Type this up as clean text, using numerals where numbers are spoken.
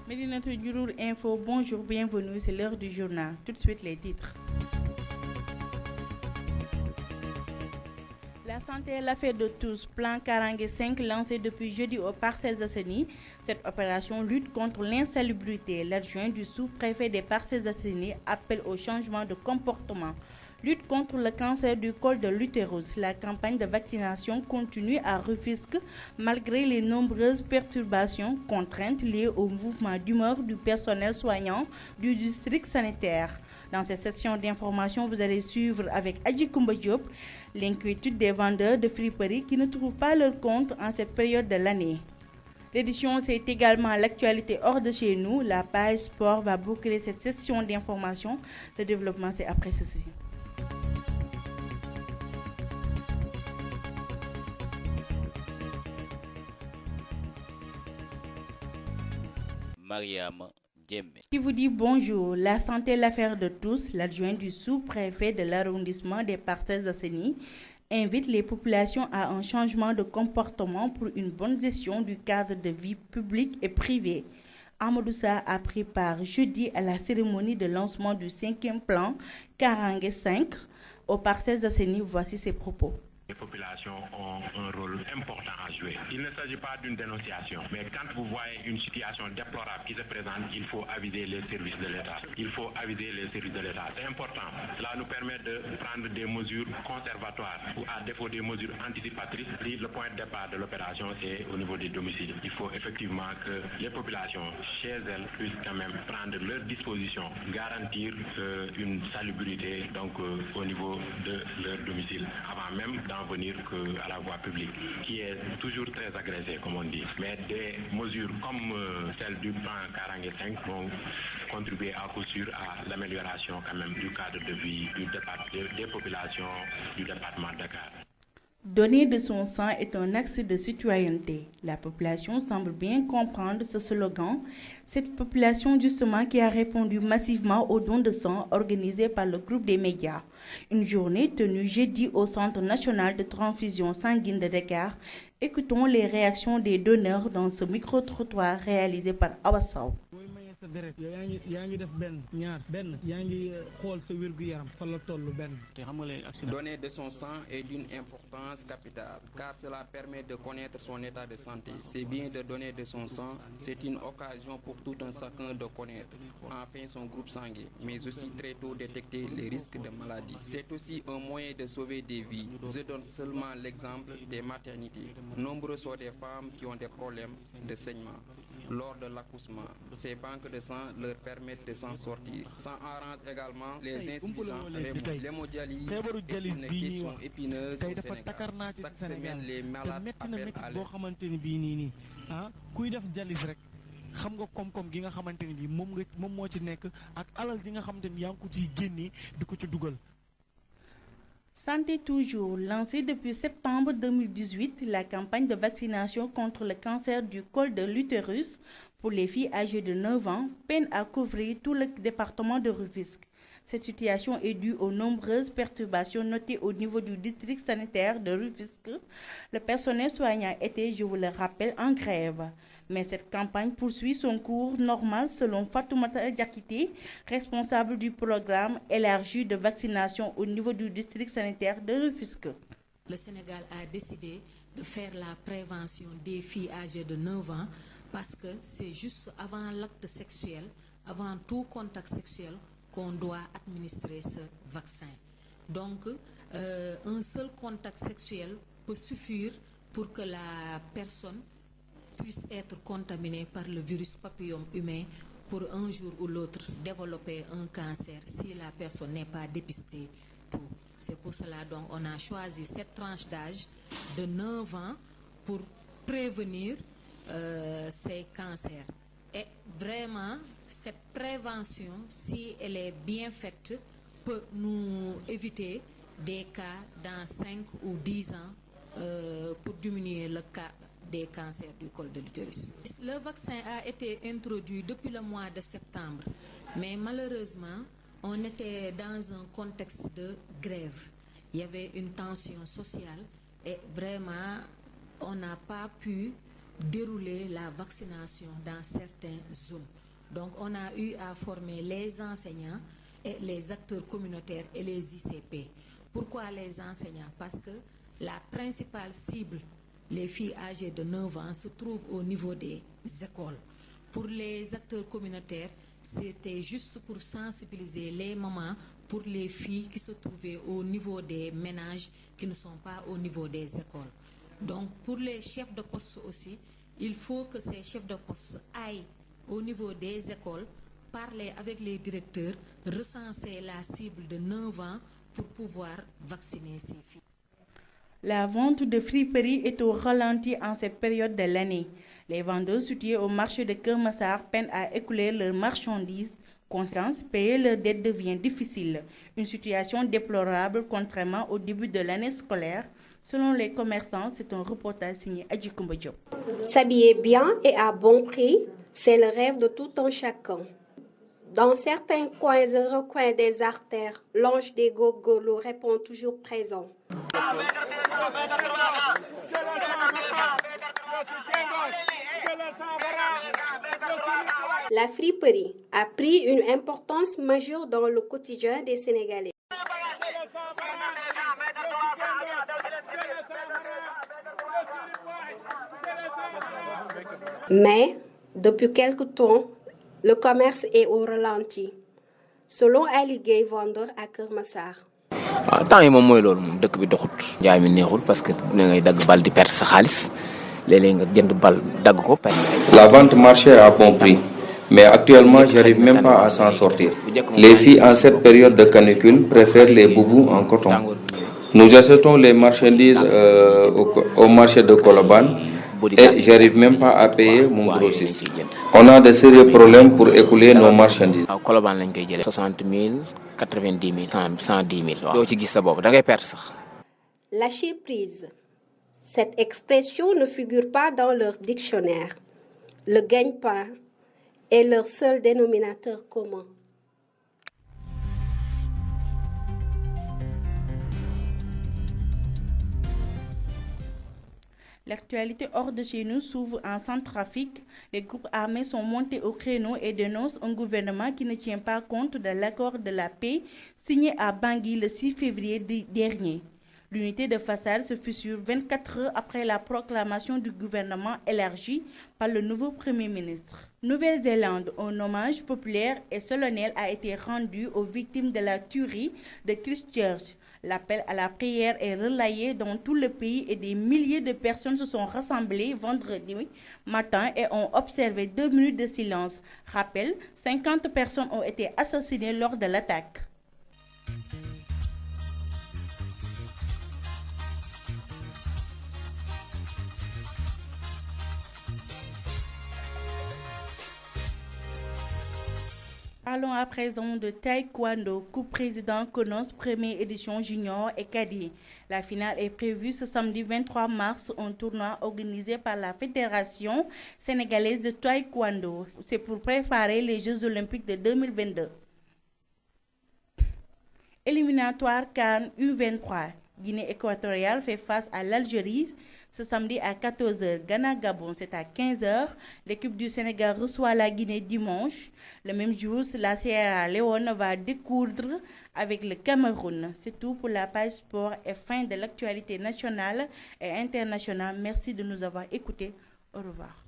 Médinatoul Djourour Info, bonjour, bienvenue, c'est l'heure du journal. Tout de suite les titres. La santé est l'affaire de tous. Plan Karangue 5 lancé depuis jeudi aux Parcelles Assainies. Cette opération lutte contre l'insalubrité. L'adjoint du sous-préfet des Parcelles Assainies appelle au changement de comportement. Lutte contre le cancer du col de l'utérus. La campagne de vaccination continue à Rufisque malgré les nombreuses perturbations, contraintes liées au mouvement d'humeur du personnel soignant du district sanitaire. Dans cette session d'information, vous allez suivre avec Adji Koumba Diop l'inquiétude des vendeurs de friperies qui ne trouvent pas leur compte en cette période de l'année. L'édition, c'est également l'actualité hors de chez nous. La page sport va boucler cette session d'information. Le développement, c'est après ceci. Mariam Djemme. Qui vous dit bonjour. La santé est l'affaire de tous. L'adjoint du sous-préfet de l'arrondissement des Parcelles Assainies invite les populations à un changement de comportement pour une bonne gestion du cadre de vie publique et privé. Amadoussa a pris part jeudi à la cérémonie de lancement du 5e plan Karangue 5 aux Parcelles Assainies. Voici ses propos. Les populations ont un rôle important à jouer. Il ne s'agit pas d'une dénonciation, mais quand vous voyez une situation déplorable qui se présente, il faut aviser les services de l'État. Il faut aviser les services de l'État. C'est important. Cela nous permet de prendre des mesures conservatoires ou à défaut des mesures anticipatrices. Le point de départ de l'opération est au niveau des domiciles. Il faut effectivement que les populations chez elles puissent quand même prendre leurs dispositions, garantir une salubrité au niveau de leur domicile avant même venir à la voie publique, qui est toujours très agressée, comme on dit. Mais des mesures comme celle du plan Karangue 5 vont contribuer à coup sûr à l'amélioration quand même du cadre de vie des populations du département de Dakar. Donner de son sang est un axe de citoyenneté. La population semble bien comprendre ce slogan. Cette population justement qui a répondu massivement au don de sang organisé par le groupe des médias. Une journée tenue jeudi au Centre national de transfusion sanguine de Dakar. Écoutons les réactions des donneurs dans ce micro-trottoir réalisé par Awa Sow. Donner de son sang est d'une importance capitale car cela permet de connaître son état de santé. C'est bien de donner de son sang, c'est une occasion pour tout un chacun de connaître enfin son groupe sanguin, mais aussi très tôt détecter les risques de maladie. C'est aussi un moyen de sauver des vies. Je donne seulement l'exemple des maternités. Nombreuses sont des femmes qui ont des problèmes de saignement lors de l'accouchement. Ces banques de sang leur permettent de s'en sortir. Ça arrange également les insuffisants rénaux. L'hémodialyse est une question épineuse au Sénégal. Chaque semaine, les malades appellent à l'aide. xam nga koom-koom gi nga xamante ne bii moom moo ci nekk ak alal gi nga xamante ni yaa ngi ko ciy génnee di ko ci dugal. Santé toujours. Lancée depuis septembre 2018, la campagne de vaccination contre le cancer du col de l'utérus pour les filles âgées de 9 ans peine à couvrir tout le département de Rufisque. Cette situation est due aux nombreuses perturbations notées au niveau du district sanitaire de Rufisque. Le personnel soignant était, je vous le rappelle, en grève. Mais cette campagne poursuit son cours normal selon Fatoumata Diakité, responsable du programme élargi de vaccination au niveau du district sanitaire de Rufisque. Le Sénégal a décidé de faire la prévention des filles âgées de 9 ans parce que c'est juste avant l'acte sexuel, avant tout contact sexuel, qu'on doit administrer ce vaccin. Donc, un seul contact sexuel peut suffire pour que la personne puisse être contaminée par le virus papillome humain pour un jour ou l'autre développer un cancer si la personne n'est pas dépistée. C'est pour cela donc on a choisi cette tranche d'âge de 9 ans pour prévenir ces cancers. Et vraiment, cette prévention, si elle est bien faite, peut nous éviter des cas dans 5 ou 10 ans pour diminuer le cas des cancers du col de l'utérus. Le vaccin a été introduit depuis le mois de septembre, mais malheureusement, on était dans un contexte de grève. Il y avait une tension sociale et vraiment, on n'a pas pu dérouler la vaccination dans certaines zones. Donc on a eu à former les enseignants et les acteurs communautaires et les ICP. Pourquoi les enseignants? Parce que la principale cible, les filles âgées de 9 ans, se trouve au niveau des écoles. Pour les acteurs communautaires, c'était juste pour sensibiliser les mamans pour les filles qui se trouvaient au niveau des ménages qui ne sont pas au niveau des écoles. Donc pour les chefs de poste aussi, il faut que ces chefs de poste aillent au niveau des écoles, parler avec les directeurs, recenser la cible de 9 ans pour pouvoir vacciner ces filles. La vente de friperies est au ralenti en cette période de l'année. Les vendeurs situés au marché de Keur Massar peinent à écouler leurs marchandises. Conséquence, payer leurs dettes devient difficile. Une situation déplorable contrairement au début de l'année scolaire. Selon les commerçants, c'est un reportage signé Adji Koumba Diop. S'habiller bien et à bon prix, c'est le rêve de tout un chacun. Dans certains coins et recoins des artères, l'ange des gogolos répond toujours présent. La friperie a pris une importance majeure dans le quotidien des Sénégalais. Mais, depuis quelque temps, le commerce est au ralenti. Selon Ali Gueye, vendeur à Keur Massar. temps yi moom mooy loolu moom dëkk bi doxut jaay mi neexul parce que da ngay dagg bal di perdre sa xaalis léeg-léeg nga jënd bal dagg ko perdre. La vente marchait à bon prix, mais actuellement j'arrive même pas à s'en sortir. Les filles en cette période de canicule préfèrent les boubous en coton. Nous achetons les marchandises au marché de Colobane et j'arrive même pas à payer mon grossiste. On a de sérieux problèmes pour écouler nos marchandises. Colobane lañ koy jëlee 60 000 90 000 110 000 doo ci gis sa bopp da ngay perdre sax. Lâcher prise. Cette expression ne figure pas dans leur dictionnaire. Le gagne-pain est leur seul dénominateur commun. L'actualité hors de chez nous s'ouvre en Centrafrique. Les groupes armés sont montés au créneau et dénoncent un gouvernement qui ne tient pas compte de l'accord de la paix signé à Bangui le 6 février dernier. L'unité de façade se fissure 24 heures après la proclamation du gouvernement élargi par le nouveau Premier ministre. Nouvelle-Zélande, un hommage populaire et solennel a été rendu aux victimes de la tuerie de Christchurch. L'appel à la prière est relayé dans tout le pays et des milliers de personnes se sont rassemblées vendredi matin et ont observé 2 minutes de silence. Rappel, 50 personnes ont été assassinées lors de l'attaque. Parlons à présent de taekwondo, Coupe Président Konos, première édition junior et cadet. La finale est prévue ce samedi 23 mars, un tournoi organisé par la Fédération sénégalaise de taekwondo. C'est pour préparer les Jeux olympiques de 2022. Éliminatoire CAN U23. Guinée équatoriale fait face à l'Algérie ce samedi à 14h. Ghana-Gabon, c'est à 15h. L'équipe du Sénégal reçoit la Guinée dimanche. Le même jour, la Sierra Leone va découdre avec le Cameroun. C'est tout pour la page sport et fin de l'actualité nationale et internationale. Merci de nous avoir écoutés. Au revoir.